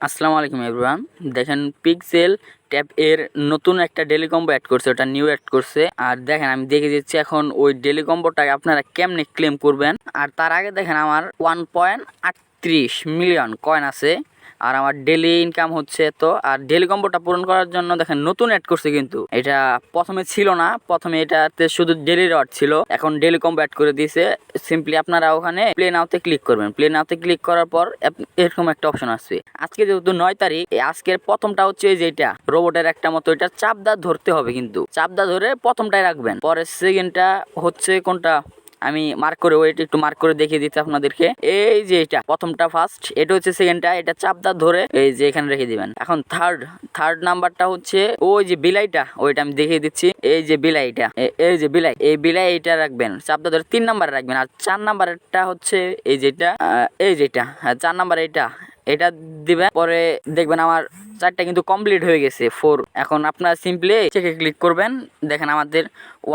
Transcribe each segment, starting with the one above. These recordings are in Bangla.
আসসালামু আলাইকুম এভরিওয়ান। দেখেন পিক্সেল ট্যাব এর নতুন একটা ডেলি কম্বো অ্যাড করছে, ওটা নিউ অ্যাড করছে। আর দেখেন আমি দেখে দিচ্ছি এখন ওই ডেলি কম্বোটাকে আপনারা কেমনে ক্লেম করবেন। আর তার আগে দেখেন আমার 1.38 মিলিয়ন কয়েন আছে আর আমার ডেলি ইনকাম হচ্ছে তো। আর ডেলি কম্বোটা পূরণ করার জন্য দেখেন নতুন অ্যাড করছে, কিন্তু এটা প্রথমে ছিল না। প্রথমে এটাতে শুধু ডেলি রিওয়ার্ড ছিল, এখন ডেলি কম্বো অ্যাড করে দিয়েছে। সিম্পলি আপনারা ওখানে প্লে নাওতে ক্লিক করবেন। প্লে নাওতে ক্লিক করার পর এরকম একটা অপশন আসবে। আজকে যেহেতু 9 তারিখ, আজকের প্রথমটা হচ্ছে যেটা রোবটের একটা মতো, এটা চাপদা ধরতে হবে, কিন্তু চাপদা ধরে প্রথমটাই রাখবেন। পরের সেকেন্ডটা হচ্ছে কোনটা আমি মার্ক করে ওইটা একটু মার্ক করে দেখিয়ে দিচ্ছি আপনাদেরকে। এই যে এটা প্রথমটা ফার্স্ট, এটা হচ্ছে সেকেন্ডটা, এটা চাপদা ধরে এই যে এখানে রেখে দিবেন। এখন থার্ড নাম্বারটা হচ্ছে ওই যে বিলাইটা, ওইটা আমি দেখিয়ে দিচ্ছি। এই যে বিলাইটা, এই যে বিলাই, এই বিলাই এটা রাখবেন চাপদা ধরে 3 নাম্বারে রাখবেন। আর 4 নাম্বারটা হচ্ছে এই যেটা, এই যেটা 4 নাম্বার এটা দিবেন। পরে দেখবেন আমার 4টা কিন্তু কমপ্লিট হয়ে গেছে 4। এখন আপনারা সিম্পলি চেকে ক্লিক করবেন। দেখেন আমাদের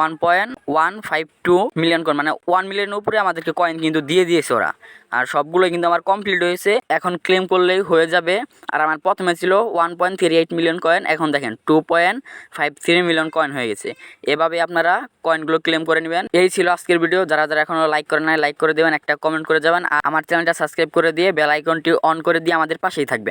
1.152 মিলিয়ন কয়েন, মানে 1 মিলিয়নের উপরে আমাদেরকে কয়েন কিন্তু দিয়ে দিয়েছে ওরা। আর সবগুলো কিন্তু আমার কমপ্লিট হয়েছে, এখন ক্লেম করলেই হয়ে যাবে। আর আমার প্রথমে ছিল 1.38 মিলিয়ন কয়েন, এখন দেখেন 2.53 মিলিয়ন কয়েন হয়ে গেছে। এভাবে আপনারা কয়েনগুলো ক্লেম করে নেবেন। এই ছিল আজকের ভিডিও। যারা যারা এখনো লাইক করে নাই লাইক করে দেবেন, একটা কমেন্ট করে যাবেন। আর আমার চ্যানেলটা সাবস্ক্রাইব করে দিয়ে বেল আইকনটি অন করে দিয়ে আমাদের পাশেই থাকবেন।